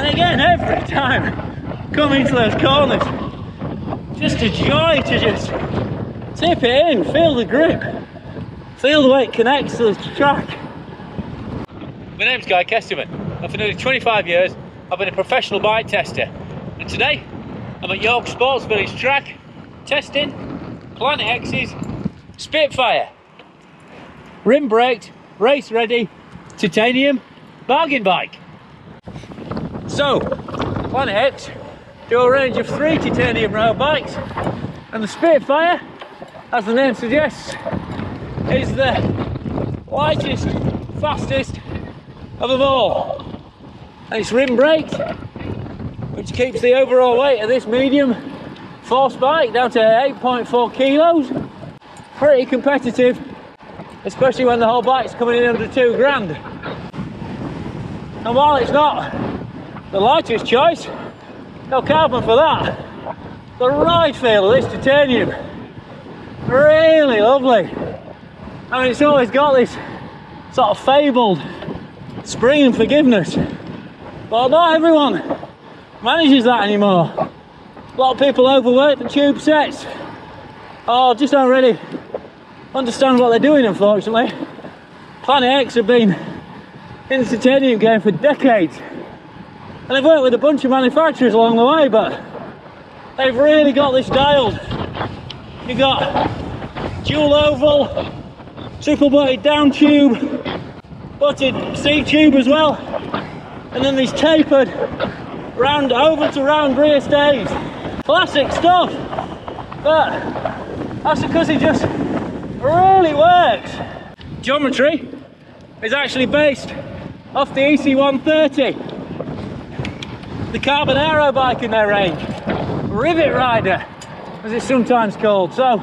And again, every time come into those corners, just a joy to just tip it in, feel the grip, feel the way it connects to the track. My name's Kestevens, and for nearly 25 years I've been a professional bike tester, and today I'm at York Sports Village track testing Planet X's Spitfire rim braked, race ready titanium bargain bike. So Planet X do a range of 3 titanium road bikes, and the Spitfire, as the name suggests, is the lightest, fastest of them all. And it's rim braked, which keeps the overall weight of this medium force bike down to 8.4 kilos. Pretty competitive, especially when the whole bike's coming in under 2 grand. And while it's not the lightest choice, no carbon for that, the ride feel of this titanium, really lovely. I mean, it's always got this sort of fabled spring and forgiveness, but not everyone manages that anymore. A lot of people overwork the tube sets, or just don't really understand what they're doing, unfortunately. Planet X have been in the titanium game for decades, and they've worked with a bunch of manufacturers along the way, but they've really got this dialed. You've got dual oval, triple butted down tube, butted C tube as well, and then these tapered round oval to round rear stays. Classic stuff, but that's because it just really works. Geometry is actually based off the EC130, the carbon aero bike in their range, Rivet Rider as it's sometimes called. So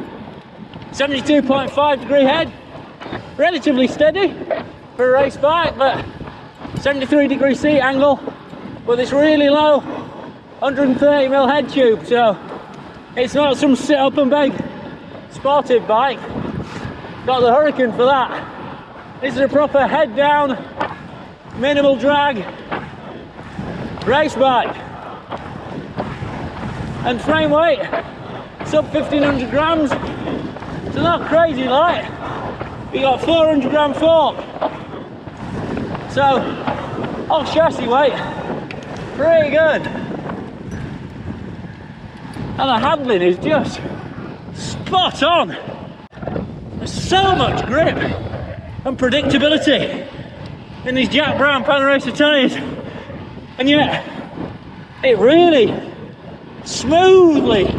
72.5 degree head, relatively steady for a race bike, but 73 degree seat angle with this really low 130mm head tube, so it's not some sit up and beg sportive bike. Got the Hurricane for that. This is a proper head down, minimal drag race bike. And frame weight, sub 1500 grams, so not crazy light. You got 400 gram fork, so off chassis weight, pretty good. And the handling is just spot on. There's so much grip and predictability in these Jack Brown Panaracer tyres, and yet it really smoothly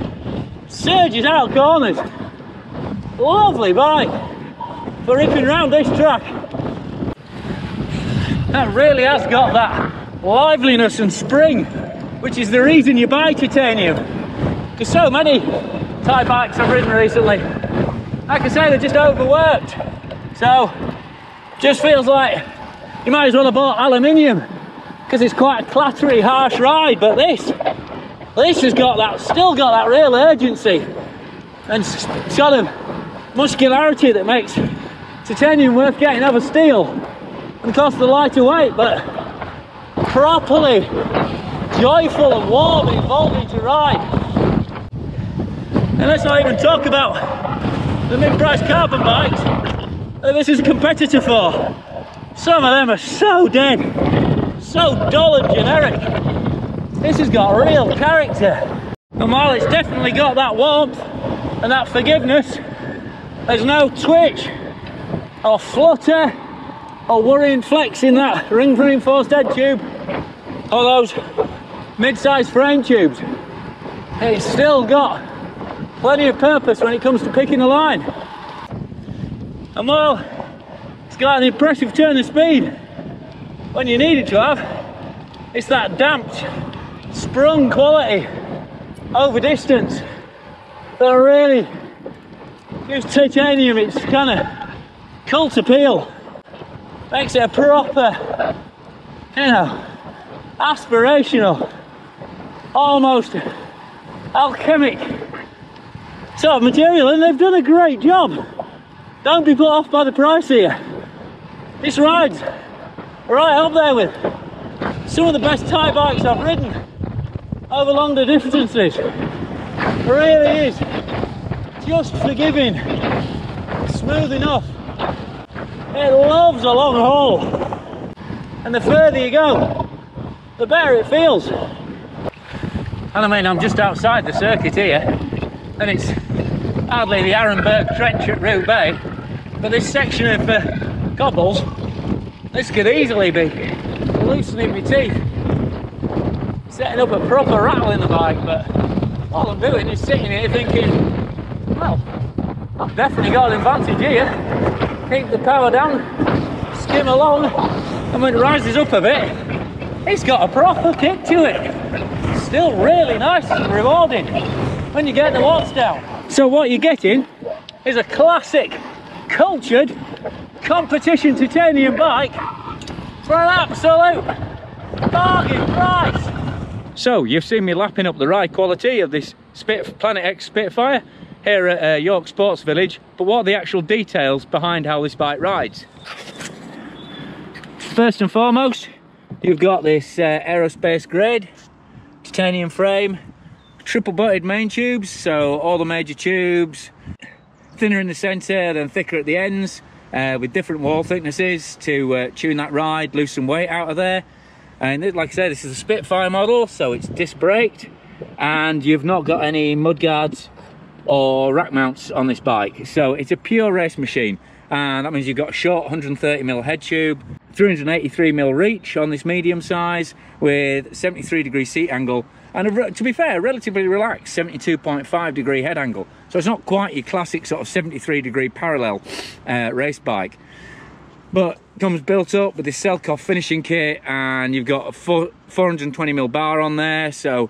surges out corners. Lovely bike for ripping around this track. That really has got that liveliness and spring, which is the reason you buy titanium. Because so many Thai bikes I've ridden recently, like I say, they're just overworked. So just feels like you might as well have bought aluminium, because it's quite a clattery, harsh ride. But this has got that, still got that real urgency and sort of muscularity that makes titanium worth getting over steel. And of course the lighter weight, but properly joyful and warm and involving to ride. And let's not even talk about the mid-price carbon bikes that this is a competitor for. Some of them are so dead, so dull and generic. This has got real character. And while it's definitely got that warmth and that forgiveness, there's no twitch or flutter or worrying flex in that ring reinforced head tube or those mid-sized frame tubes. It's still got plenty of purpose when it comes to picking a line. And while it's got an impressive turn of speed when you need it to have, it's that damped, sprung quality over distance that really gives titanium its kind of cult appeal. Makes it a proper, you know, aspirational, almost alchemic sort of material, and they've done a great job. Don't be put off by the price here. This ride's right up there with some of the best Thai bikes I've ridden over longer distances. It really is just forgiving, smooth enough. It loves a long haul, and the further you go, the better it feels. And I mean, I'm just outside the circuit here, and it's hardly the Arenberg Trench at Root Bay, but this section of cobbles, this could easily be loosening my teeth, setting up a proper rattle in the bike. But all I'm doing is sitting here thinking, well, I've definitely got an advantage here. Keep the power down, skim along, and when it rises up a bit, it's got a proper kick to it. Still really nice and rewarding when you get the watts down. So what you're getting is a classic, cultured, competition titanium bike for an absolute bargain price. So you've seen me lapping up the ride quality of this Planet X Spitfire here at York Sports Village, but what are the actual details behind how this bike rides? First and foremost, you've got this aerospace grade titanium frame, triple butted main tubes, so all the major tubes, thinner in the centre than thicker at the ends, with different wall thicknesses to tune that ride, lose some weight out of there. And like I say, this is a Spitfire model, so it's disc braked, and you've not got any mudguards or rack mounts on this bike, so it's a pure race machine. And that means you've got a short 130mm head tube, 383mm reach on this medium size with 73° seat angle, and to be fair, relatively relaxed 72.5° head angle. So it's not quite your classic sort of 73° parallel race bike, but comes built up with this Selkoff finishing kit, and you've got a 420mm bar on there, so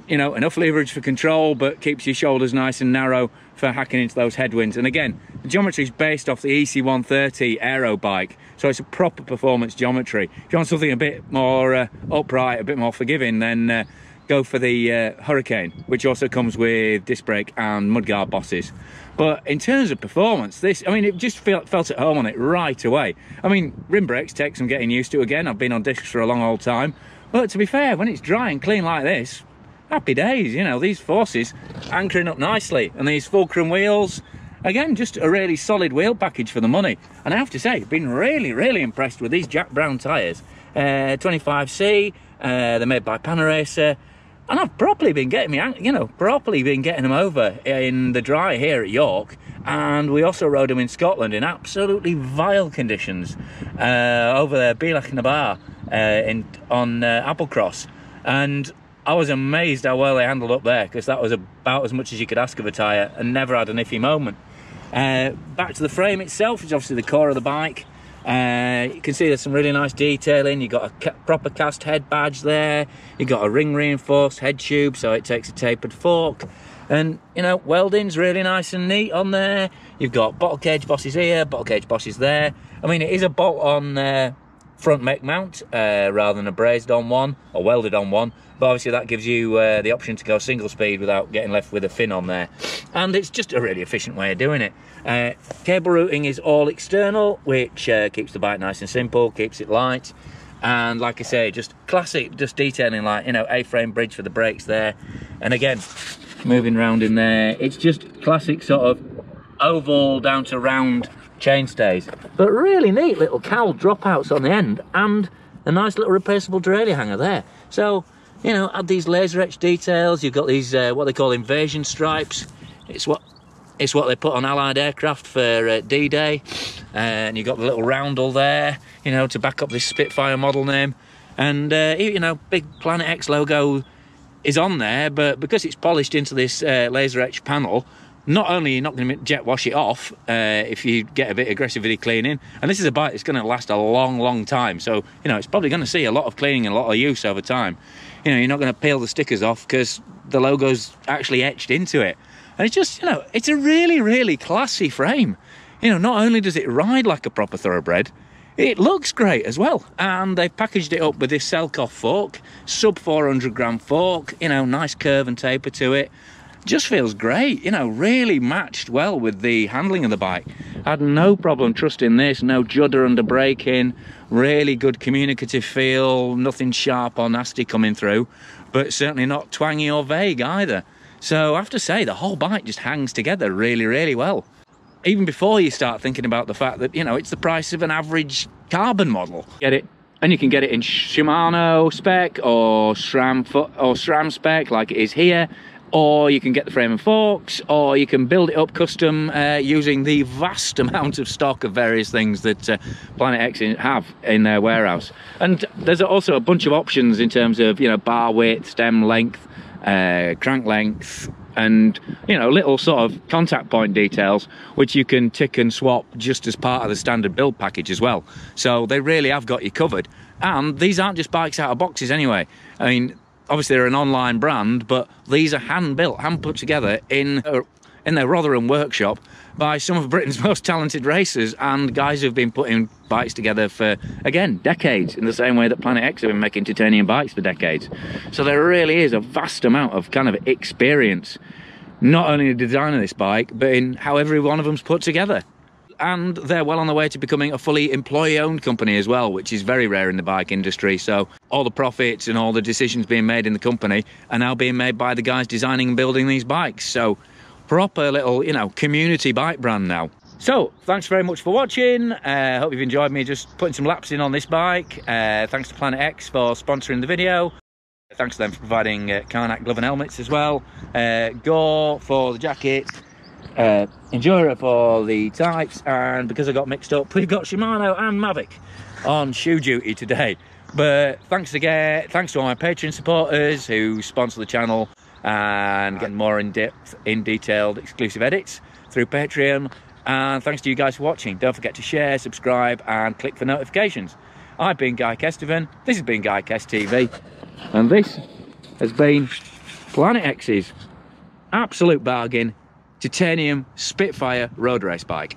you know, enough leverage for control, but keeps your shoulders nice and narrow for hacking into those headwinds. And again, the geometry is based off the EC130 aero bike, so it's a proper performance geometry. If you want something a bit more upright, a bit more forgiving, then go for the Hurricane, which also comes with disc brake and mudguard bosses. But in terms of performance, this, I mean, it just felt at home on it right away. I mean, rim brakes take some getting used to. Again, I've been on discs for a long old time, but to be fair, when it's dry and clean like this, happy days. You know, these forces anchoring up nicely, and these fulcrum wheels, again, just a really solid wheel package for the money. And I have to say, I've been really impressed with these Jack Brown tyres, 25C. They're made by Panaracer, and I've properly been getting them over in the dry here at York, and we also rode them in Scotland in absolutely vile conditions over there, Bealach na Bar, on Applecross, and I was amazed how well they handled up there, because that was about as much as you could ask of a tyre, and never had an iffy moment. Back to the frame itself, which is obviously the core of the bike. You can see there's some really nice detailing. You've got a proper cast head badge there. You've got a ring reinforced head tube, so it takes a tapered fork. And, you know, welding's really nice and neat on there. You've got bottle cage bosses here, bottle cage bosses there. I mean, it is a bolt-on front mech mount rather than a brazed on one or welded on one, but obviously that gives you the option to go single speed without getting left with a fin on there, and it's just a really efficient way of doing it. Cable routing is all external, which keeps the bike nice and simple, keeps it light, and like I say, just classic, just detailing, like, you know, A-frame bridge for the brakes there, and again, moving around in there, it's just classic sort of oval down to round chainstays, but really neat little cowl dropouts on the end, and a nice little replaceable derailleur hanger there. So, you know, add these laser etched details. You've got these what they call invasion stripes. It's what they put on Allied aircraft for D-Day, and you've got the little roundel there, you know, to back up this Spitfire model name, and you know, big Planet X logo is on there, but because it's polished into this laser etched panel, not only are you not going to jet wash it off if you get a bit aggressively cleaning, and this is a bike that's going to last a long time, so, you know, it's probably going to see a lot of cleaning and a lot of use over time. You know, you're not going to peel the stickers off because the logo's actually etched into it. And it's just, you know, it's a really classy frame. You know, not only does it ride like a proper thoroughbred, it looks great as well. And they've packaged it up with this Selkoff fork, sub 400 gram fork, you know, nice curve and taper to it. Just feels great, you know, really matched well with the handling of the bike. I had no problem trusting this, no judder under braking, really good communicative feel, nothing sharp or nasty coming through, but certainly not twangy or vague either. So I have to say, the whole bike just hangs together really, really well. Even before you start thinking about the fact that, you know, it's the price of an average carbon model. Get it? And you can get it in Shimano spec or SRAM spec like it is here, or you can get the frame and forks, or you can build it up custom using the vast amount of stock of various things that Planet X have in their warehouse. And there's also a bunch of options in terms of, you know, bar width, stem length, crank length, and, you know, little sort of contact point details which you can tick and swap just as part of the standard build package as well. So they really have got you covered. And these aren't just bikes out of boxes anyway. I mean, obviously they're an online brand, but these are hand built, hand put together in their Rotherham workshop by some of Britain's most talented racers and guys who've been putting bikes together for, again, decades, in the same way that Planet X have been making titanium bikes for decades. So there really is a vast amount of kind of experience, not only in the design of this bike, but in how every one of them's put together. And they're well on their way to becoming a fully employee-owned company as well, which is very rare in the bike industry. So all the profits and all the decisions being made in the company are now being made by the guys designing and building these bikes. So proper little, you know, community bike brand now. So thanks very much for watching. Hope you've enjoyed me just putting some laps in on this bike. Thanks to Planet X for sponsoring the video. Thanks to them for providing Karnak glove and helmets as well. Gore for the jacket. Endura for the types, and because I got mixed up, we've got Shimano and Mavic on shoe duty today. But thanks again, thanks to all my Patreon supporters who sponsor the channel and get more in-depth, detailed exclusive edits through Patreon. And thanks to you guys for watching. Don't forget to share, subscribe and click for notifications. I've been Guy Kesteven, this has been Guy Kest TV, and this has been Planet X's absolute bargain titanium Spitfire road race bike.